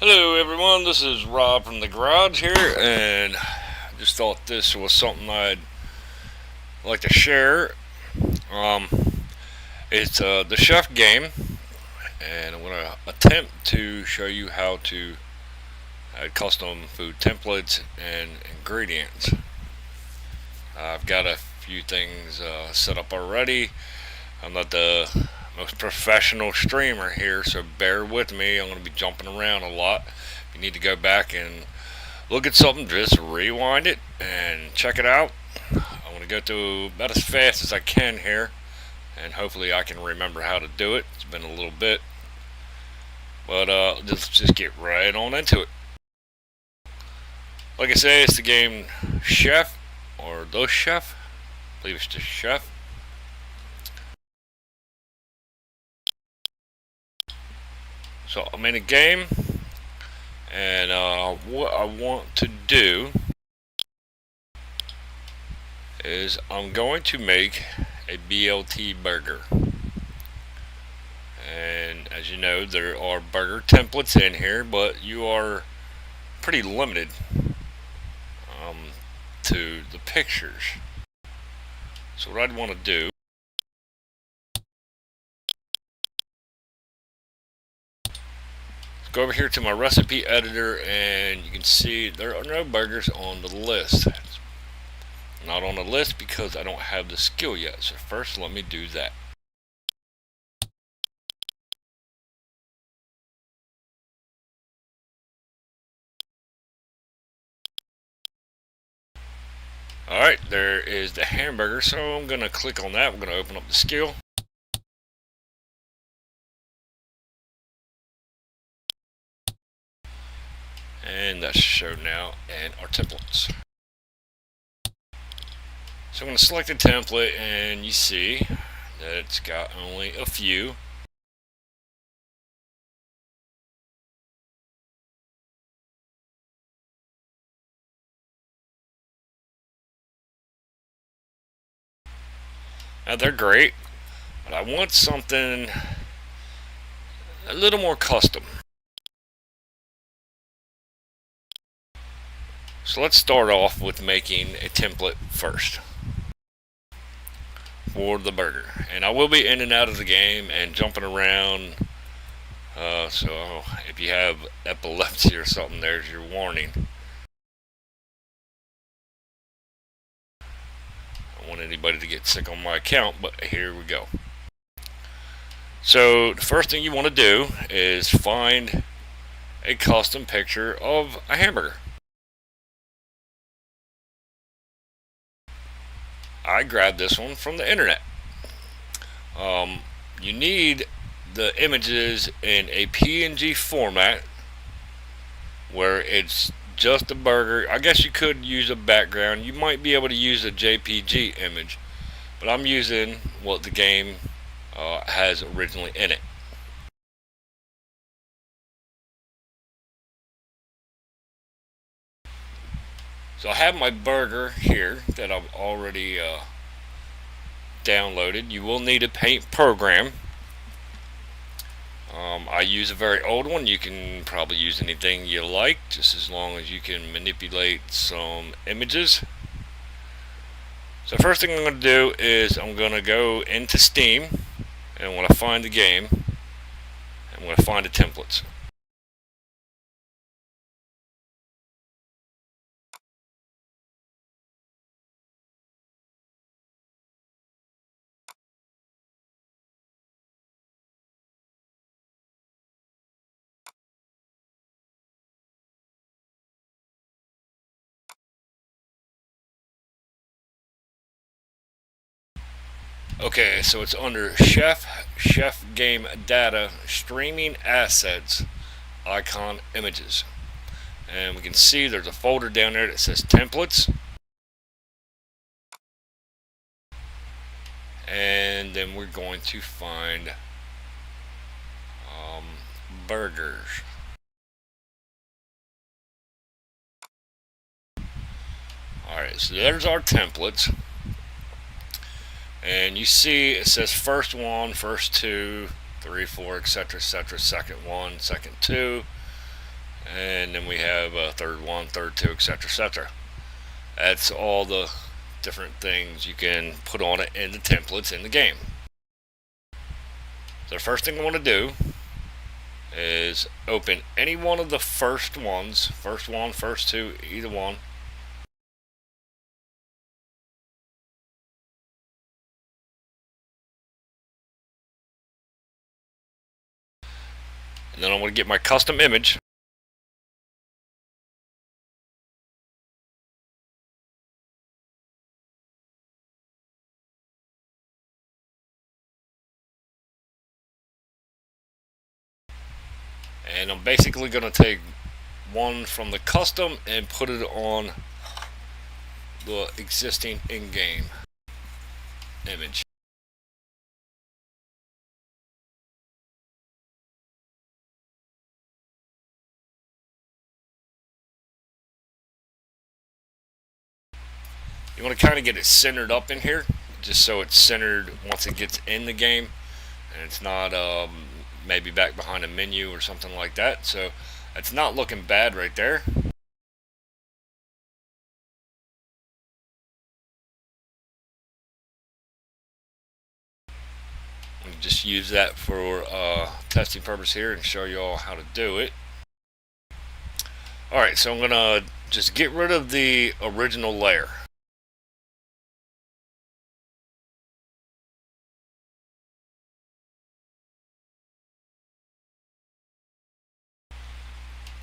Hello everyone, this is Rob from the garage here, and I just thought this was something I'd like to share. Um, it's the chef game, and I'm going to attempt to show you how to add custom food templates and ingredients. I've got a few things set up already. I'm not the most professional streamer here, so bear with me. I'm going to be jumping around a lot. If you need to go back and look at something, just rewind it and check it out. I'm going to go through about as fast as I can here, and hopefully I can remember how to do it. It's been a little bit, but let's just get right on into it. Like I say, it's the game Chef, or The Chef. I believe it's just Chef. So I'm in a game, and what I want to do is I'm going to make a BLT burger. And as you know, there are burger templates in here, but you are pretty limited to the pictures. So what I'd want to do is go over here to my recipe editor, and you can see there are no burgers on the list. It's not on the list because I don't have the skill yet. So first let me do that. Alright, there is the hamburger, so I'm going to click on that. We're going to open up the skill. And that's shown now in our templates. So I'm going to select a template, and you see that it's got only a few. Now they're great, but I want something a little more custom. So let's start off with making a template first for the burger. And I will be in and out of the game and jumping around. So if you have epilepsy or something, there's your warning. I don't want anybody to get sick on my account, but here we go. So the first thing you want to do is find a custom picture of a hamburger. I grabbed this one from the internet. You need the images in a PNG format where it's just a burger. I guess you could use a background. You might be able to use a JPG image, but I'm using what the game has originally in it. So I have my burger here that I've already downloaded. You will need a paint program. I use a very old one. You can probably use anything you like, just as long as you can manipulate some images. So first thing I'm going to do is I'm going to go into Steam, and when I find the game, I'm going to find the templates. Okay, so it's under Chef Game Data, Streaming Assets, Icon Images. And we can see there's a folder down there that says Templates. And then we're going to find burgers. Alright, so there's our templates. And you see it says first one, first two, 3, 4, etc., etc., second one, second two. and then we have a third one, third two, etc., etc. That's all the different things you can put on it in the templates in the game. So the first thing I want to do is open any one of the first ones, first one, first two, either one. And then I'm going to get my custom image. And I'm basically going to take one from the custom and put it on the existing in-game image. You want to kind of get it centered up in here, just so it's centered once it gets in the game, and it's not maybe back behind a menu or something like that. So it's not looking bad right there. We just use that for testing purpose here and show you all how to do it. Alright, so I'm going to just get rid of the original layer.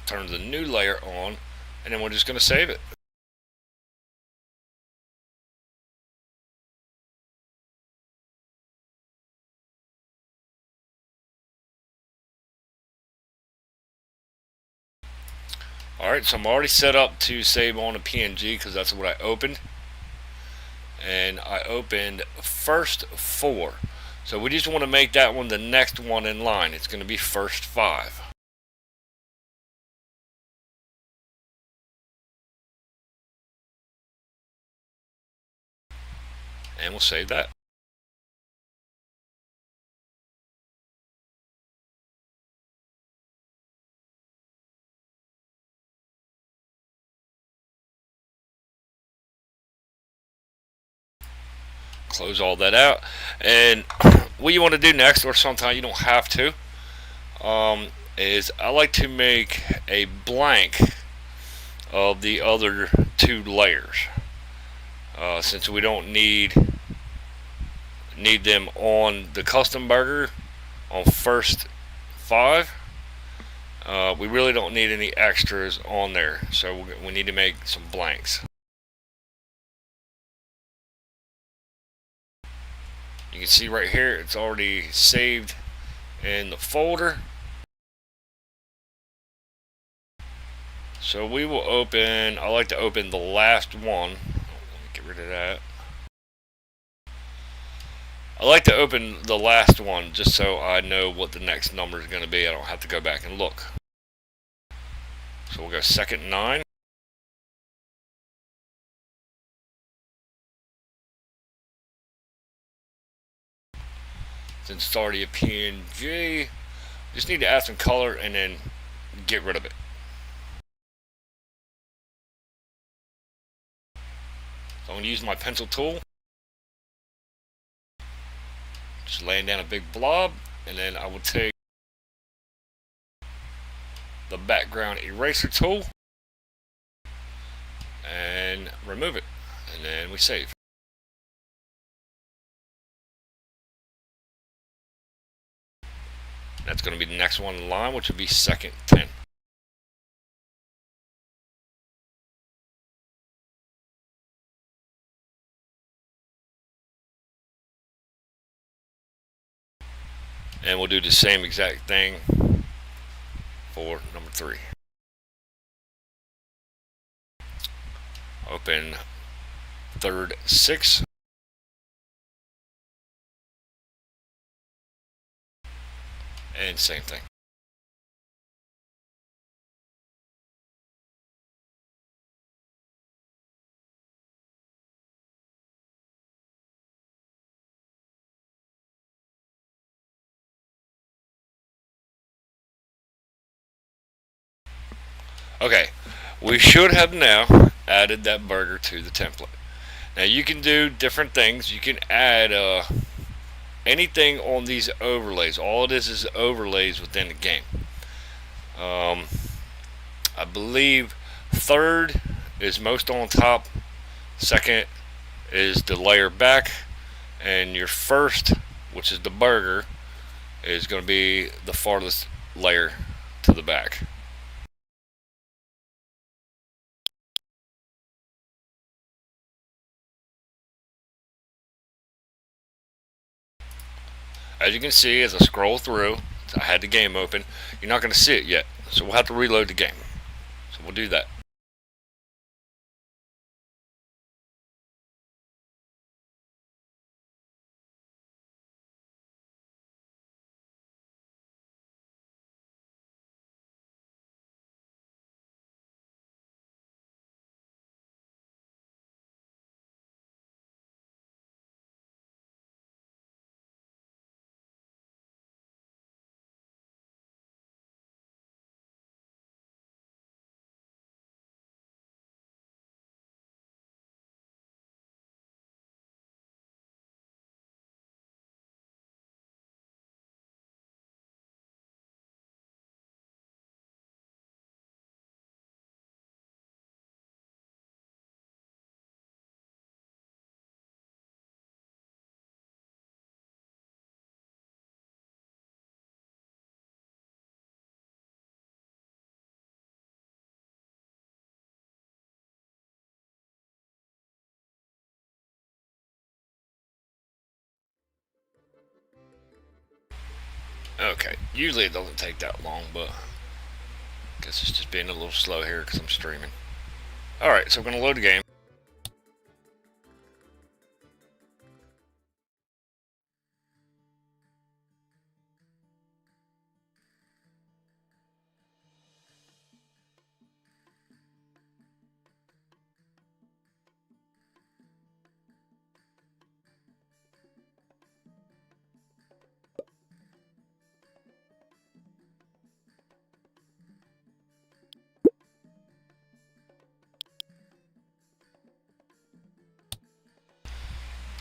Turn the new layer on, and then we're just going to save it. Alright, so I'm already set up to save on a PNG because that's what I opened. And I opened first 4. So we just want to make that one the next one in line. It's going to be first 5. And we'll save that. Close all that out. And what you want to do next, or sometimes you don't have to, is I like to make a blank of the other 2 layers. Since we don't need them on the custom burger on first 5, we really don't need any extras on there, so we need to make some blanks. You can see right here it's already saved in the folder. So we will open, I like to open the last one. Let me get rid of that. I like to open the last one just so I know what the next number is going to be. I don't have to go back and look. So we'll go second 9. Since it's already a PNG, just need to add some color and then get rid of it. So I'm going to use my pencil tool. Just laying down a big blob, and then I will take the background eraser tool and remove it, and then we save. That's going to be the next one in line, which would be second 10. And we'll do the same exact thing for number 3. Open third 6. And same thing. Okay, we should have now added that burger to the template. Now you can do different things. You can add anything on these overlays. All it is overlays within the game. I believe third is most on top, second is the layer back, and your first, which is the burger, is going to be the farthest layer to the back. As you can see, as I scroll through, I had the game open. You're not going to see it yet, so we'll have to reload the game. So we'll do that. Okay, usually it doesn't take that long, but I guess it's just being a little slow here because I'm streaming. Alright, so we're going to load the game.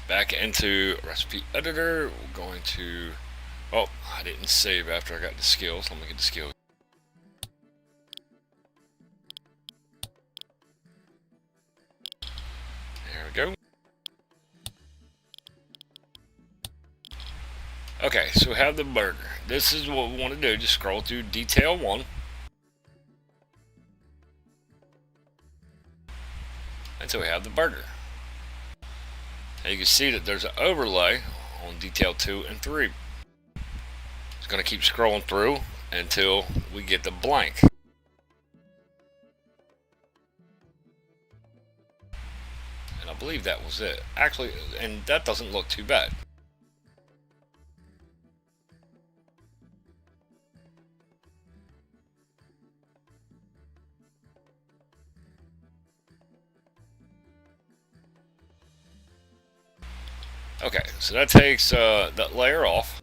Back into recipe editor. We're going to... Oh, I didn't save after I got the skills. Let me get the skills. There we go. Okay, so we have the burger. This is what we want to do. Just scroll through detail 1. Until we have the burger. And you can see that there's an overlay on detail 2 and 3. It's going to keep scrolling through until we get the blank. And I believe that was it. Actually, and that doesn't look too bad. Okay, so that takes that layer off.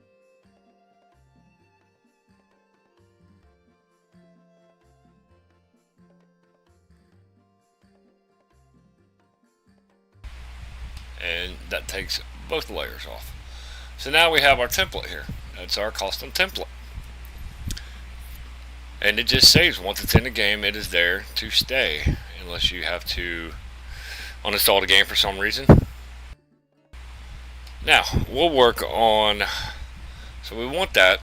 And that takes both layers off. So now we have our template here. That's our custom template. And it just saves once it's in the game, it is there to stay. Unless you have to uninstall the game for some reason. Now, we'll work on... So we want that.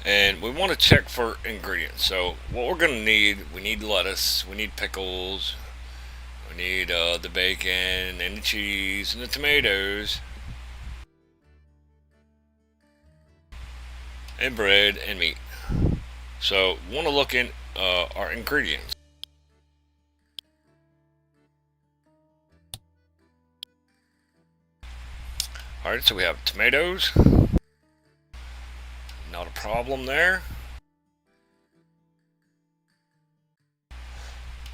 And we want to check for ingredients. So what we're going to need, we need lettuce, we need pickles, we need the bacon and the cheese and the tomatoes and bread and meat. So we want to look in our ingredients. Alright, so we have tomatoes. Not a problem there.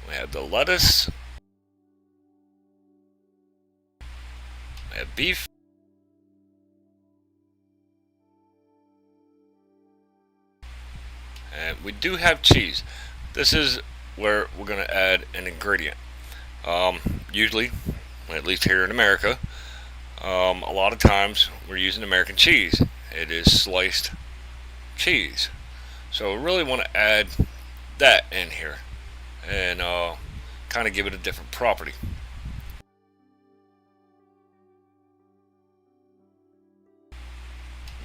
We have the lettuce. We have beef. do have cheese, this is where we're going to add an ingredient. Usually, at least here in America, a lot of times we're using American cheese. It is sliced cheese. So we really want to add that in here and kind of give it a different property.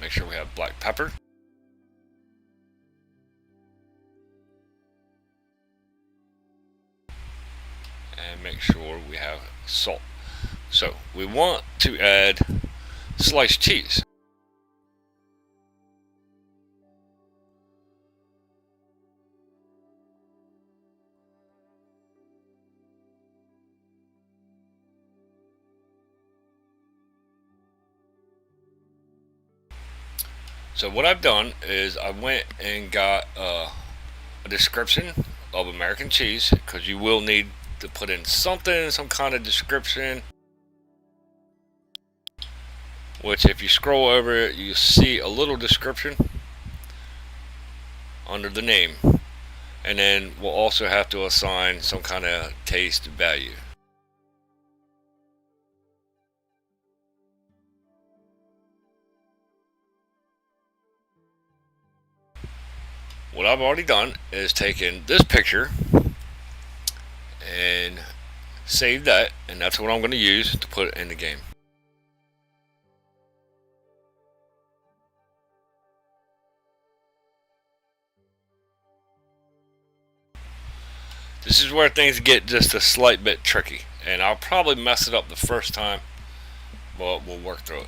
Make sure we have black pepper. And make sure we have salt. So we want to add sliced cheese. So what I've done is I went and got a description of American cheese, because you will need to put in something, some kind of description, which if you scroll over it, you see a little description under the name, and then we'll also have to assign some kind of taste value. What I've already done is taken this picture and saved that, and that's what I'm going to use to put it in the game. This is where things get just a slight bit tricky, and I'll probably mess it up the first time, but we'll work through it.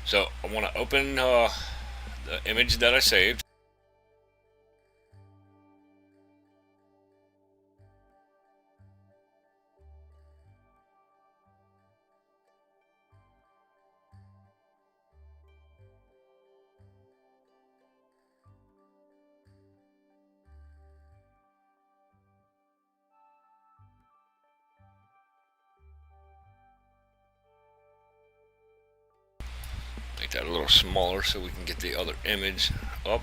So I want to open the image that I saved. Make that a little smaller so we can get the other image up.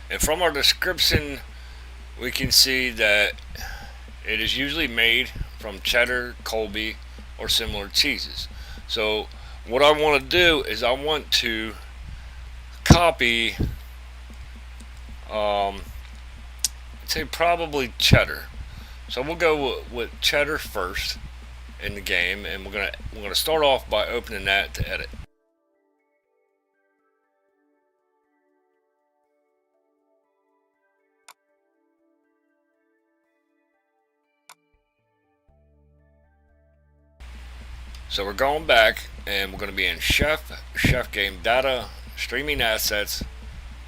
And from our description, we can see that it is usually made from cheddar, Colby, or similar cheeses. So what I want to do is I want to copy, say probably cheddar. So we'll go with cheddar first in the game, and we're gonna start off by opening that to edit. So we're going back, and we're going to be in Chef Game Data, Streaming Assets,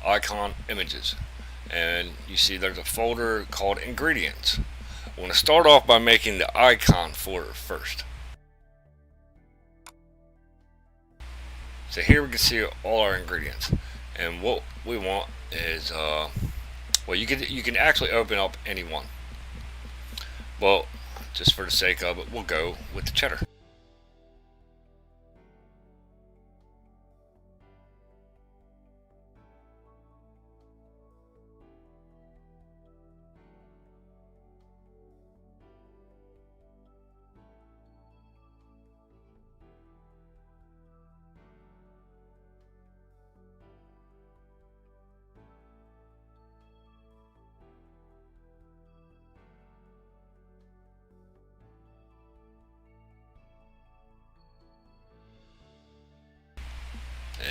Icon Images. And you see there's a folder called Ingredients. We're going to start off by making the icon for it first. So here we can see all our ingredients. And what we want is, well, you can actually open up any one. Well, just for the sake of it, we'll go with the cheddar.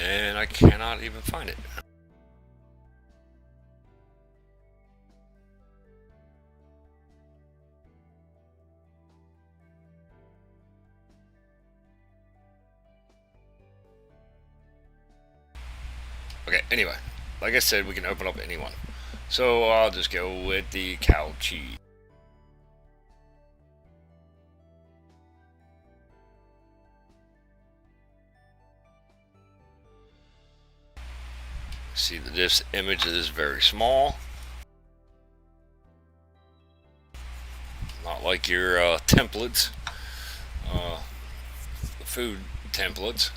And I cannot even find it. Okay, anyway, like I said, we can open up any one. So I'll just go with the cow cheese. See that this image is very small. Not like your templates, food templates.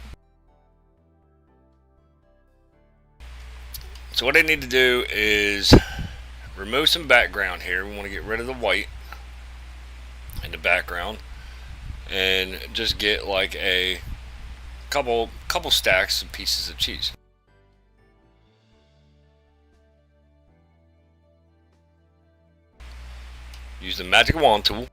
So what I need to do is remove some background here. We want to get rid of the white in the background and just get like a couple stacks of pieces of cheese. Use the magic wand tool.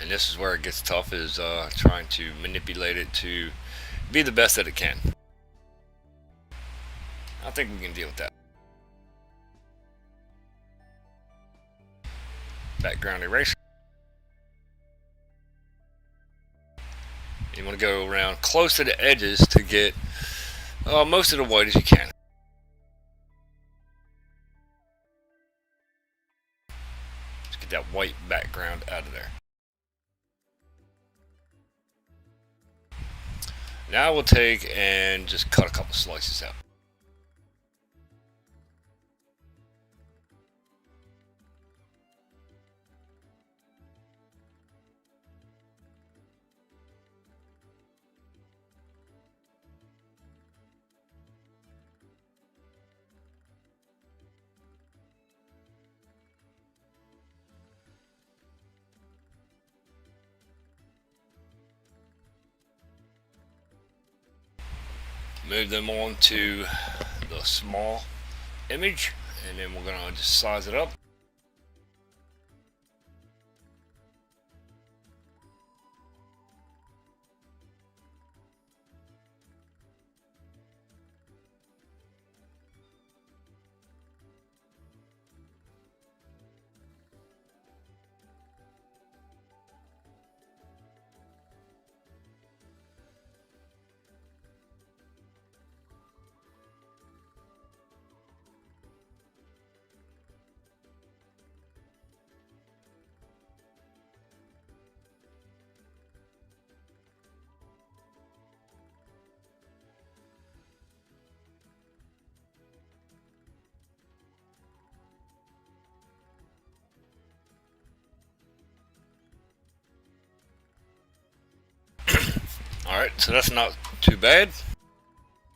And this is where it gets tough, is trying to manipulate it to be the best that it can. I think we can deal with that. Background eraser. You want to go around close to the edges to get most of the white as you can. Let's get that white background out of there. Now we'll take and just cut a couple slices out. Move them on to the small image, and then we're going to just size it up. Alright, so that's not too bad.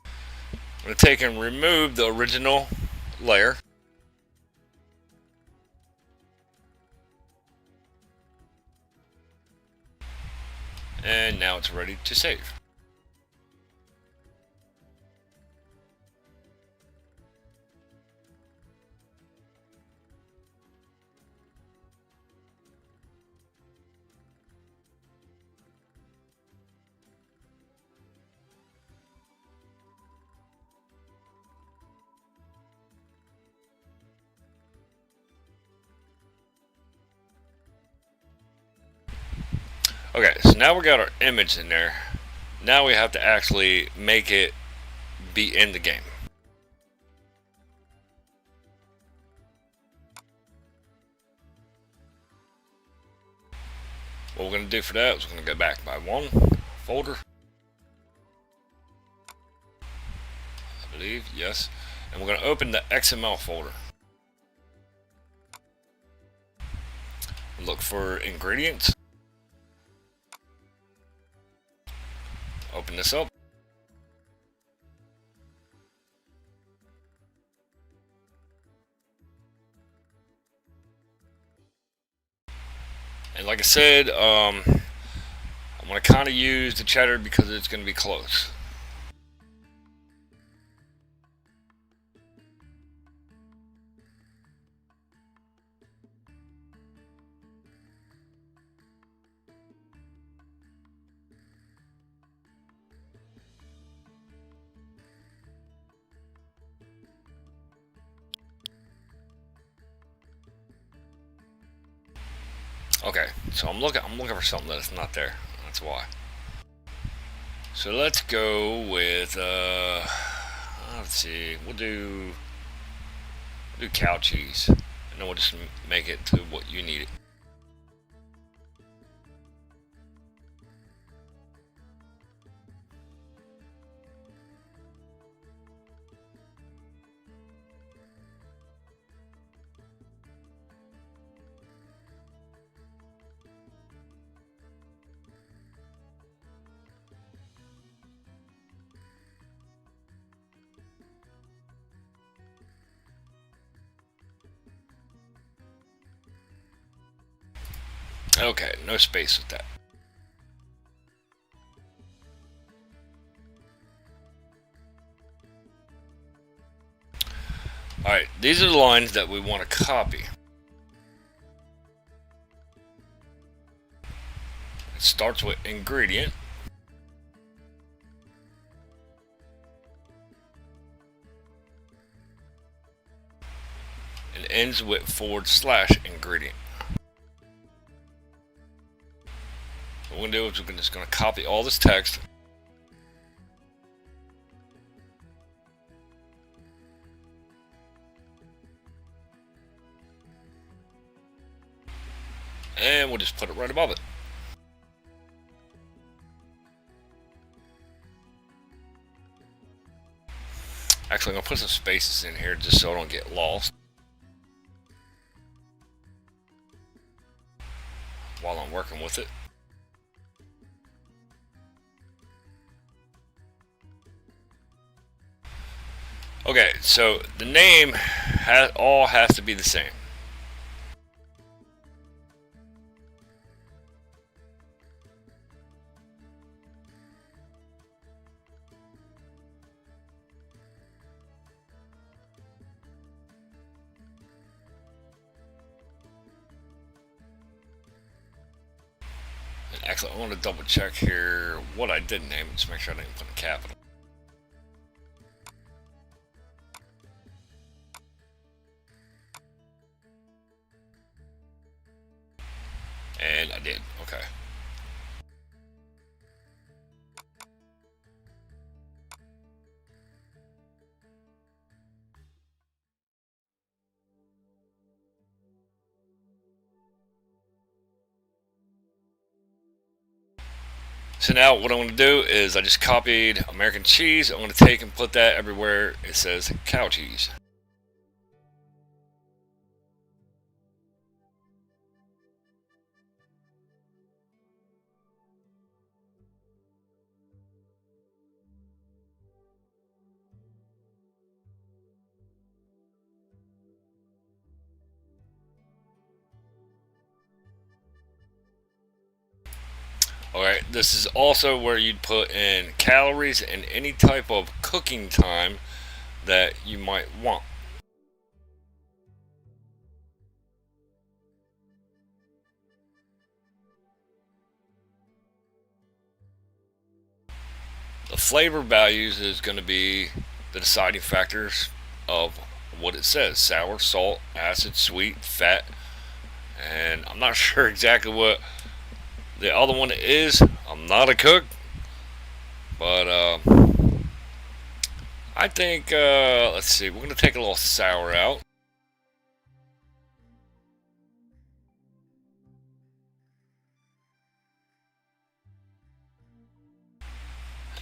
I'm going to take and remove the original layer. And now it's ready to save. Okay, so now we got our image in there. Now we have to actually make it be in the game. What we're going to do for that is we're going to go back by one folder. I believe, yes. And we're going to open the XML folder. Look for ingredients. Open this up. And like I said, I'm going to kind of use the cheddar because it's going to be close. Okay, so I'm looking for something that's not there. That's why. So let's go with let's see. We'll do cow cheese, and then we'll just make it to what you need it. Okay, no space with that. Alright, these are the lines that we want to copy. It starts with ingredient. And ends with / ingredient. What we're going to do is we're just going to copy all this text. And we'll just put it right above it. Actually, I'm going to put some spaces in here just so I don't get lost while I'm working with it. Okay, so the name all has to be the same. And actually, I want to double check here what I did name, just make sure I didn't put a capital. And I did, okay. So now what I'm going to do is I just copied American cheese. I'm going to take and put that everywhere it says cow cheese. Alright, this is also where you'd put in calories and any type of cooking time that you might want. The flavor values is going to be the deciding factors of what it says: sour, salt, acid, sweet, fat, and I'm not sure exactly what the other one is. I'm not a cook, but I think, let's see, we're going to take a little sour out.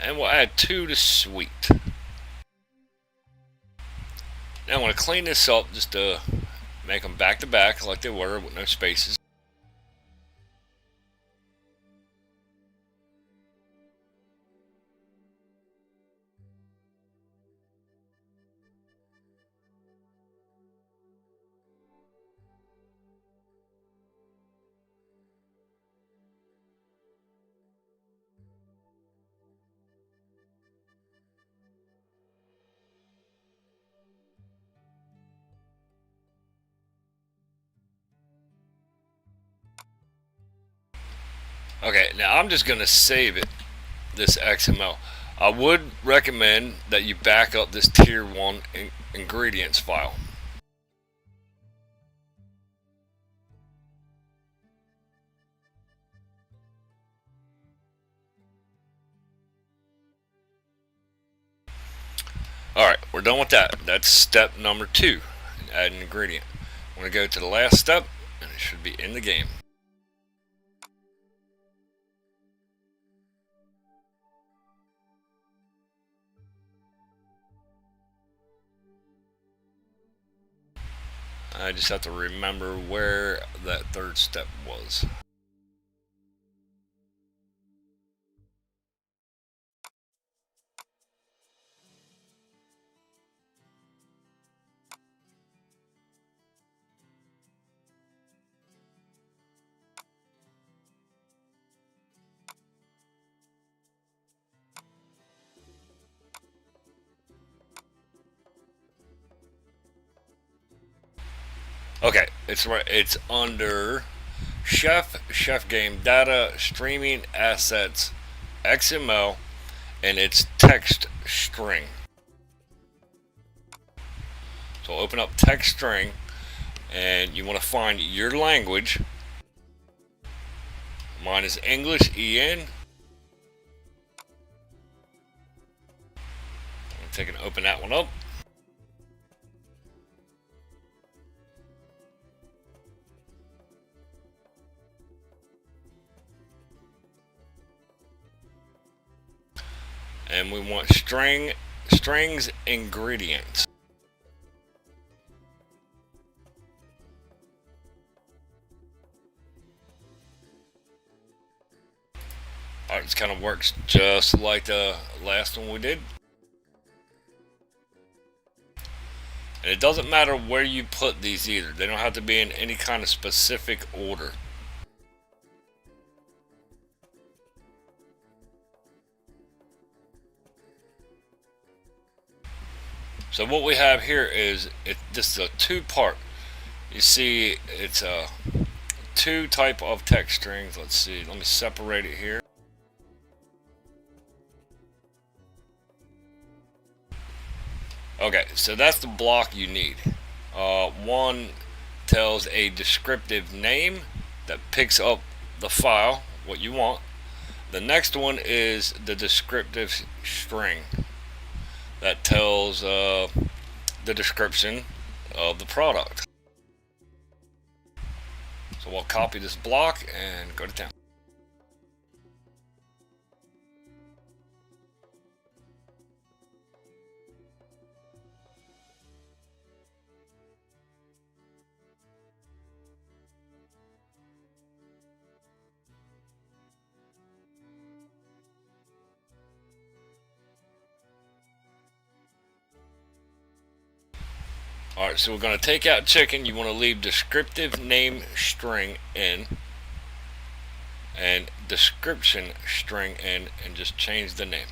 And we'll add 2 to sweet. Now I want to clean this up just to make them back to back like they were with no spaces. Okay, now I'm just going to save it, this XML. I would recommend that you back up this tier 1 ingredients file. Alright, we're done with that. That's step number 2, add an ingredient. I'm going to go to the last step, and it should be in the game. I just have to remember where that 3rd step was. Okay, it's right. It's under Chef Game Data Streaming Assets XML, and it's text string. So open up text string, and you want to find your language. Mine is English EN. I'm take and open that one up. And we want strings ingredients. Alright, this kind of works just like the last one we did. And it doesn't matter where you put these either. They don't have to be in any kind of specific order. So what we have here is, this is a two-part. You see, it's a two type of text strings. Let's see, let me separate it here. Okay, so that's the block you need. One tells a descriptive name that picks up the file, what you want. The next one is the descriptive string that tells the description of the product. So we'll copy this block and go to town. Alright, so we're going to take out chicken. You want to leave descriptive name string in and description string in, and just change the name.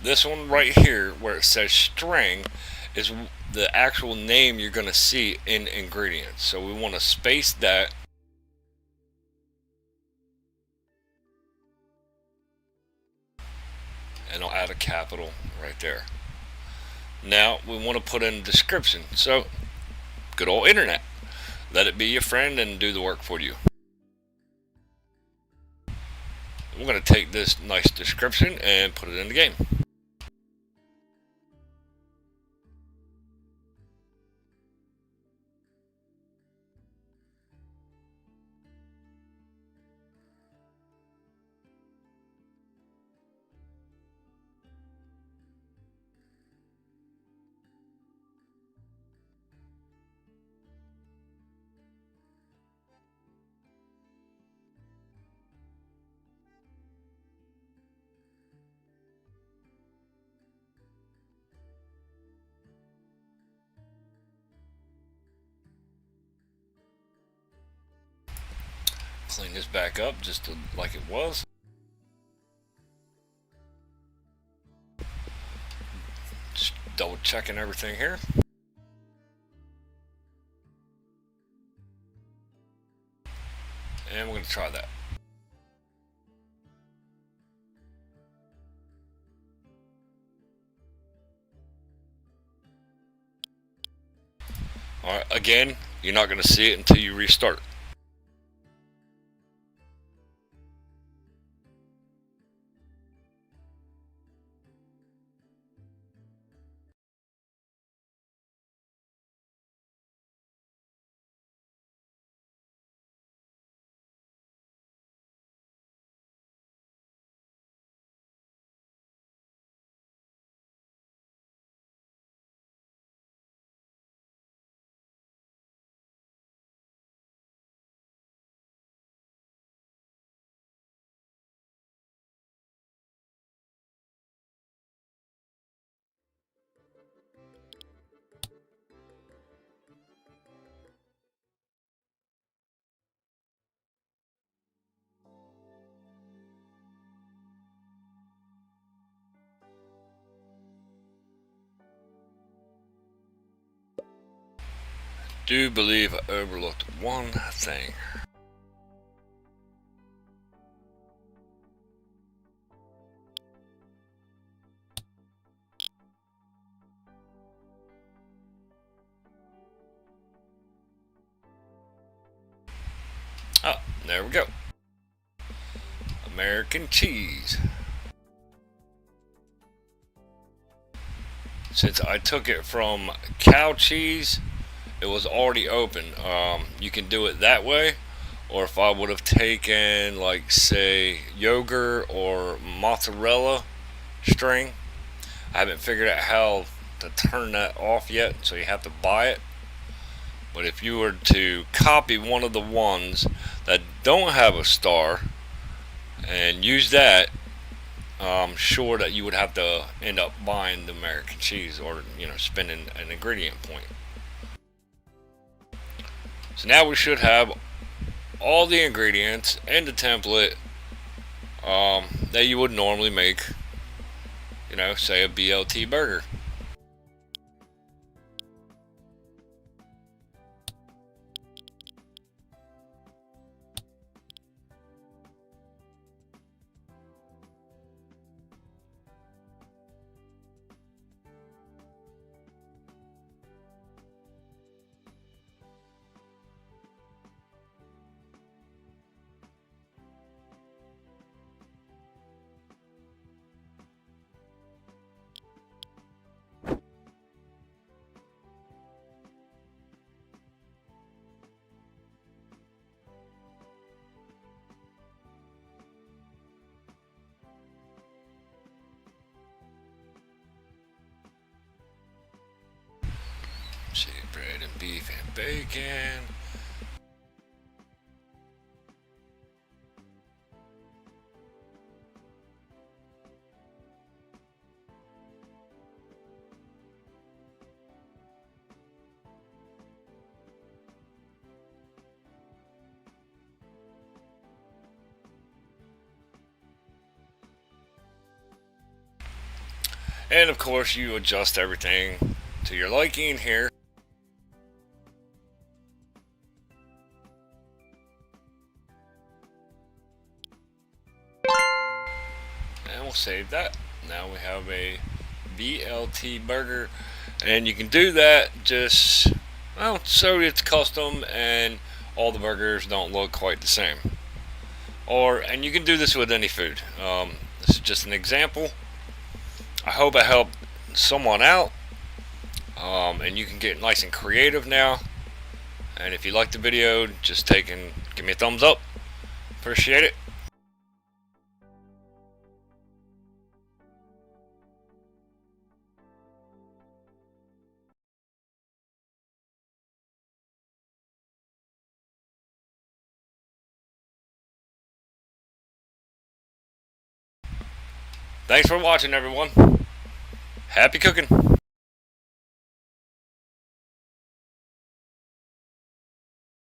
This one right here where it says string is the actual name you're going to see in ingredients. So we want to space that. And I'll add a capital right there. Now we want to put in description. So good old internet. Let it be your friend and do the work for you. We're going to take this nice description and put it in the game. Clean this back up just like it was. Just double checking everything here. And we're going to try that. Alright, again, you're not going to see it until you restart. do believe I overlooked one thing. Oh, there we go. American cheese. Since I took it from cow cheese, it was already open. You can do it that way, or if I would have taken, like, say, yogurt or mozzarella string, I haven't figured out how to turn that off yet, so you have to buy it. But if you were to copy one of the ones that don't have a star and use that, I'm sure that you would have to end up buying the American cheese, or spending an ingredient point. So now we should have all the ingredients and the template that you would normally make, say a BLT burger. See, bread and beef and bacon. And of course, you adjust everything to your liking here. And we'll save that. Now we have a BLT burger, and you can do that just, well, so it's custom and all the burgers don't look quite the same. And you can do this with any food. This is just an example. I hope I helped someone out, and you can get nice and creative now. And if you liked the video, just give me a thumbs up. Appreciate it. Thanks for watching, everyone. Happy cooking.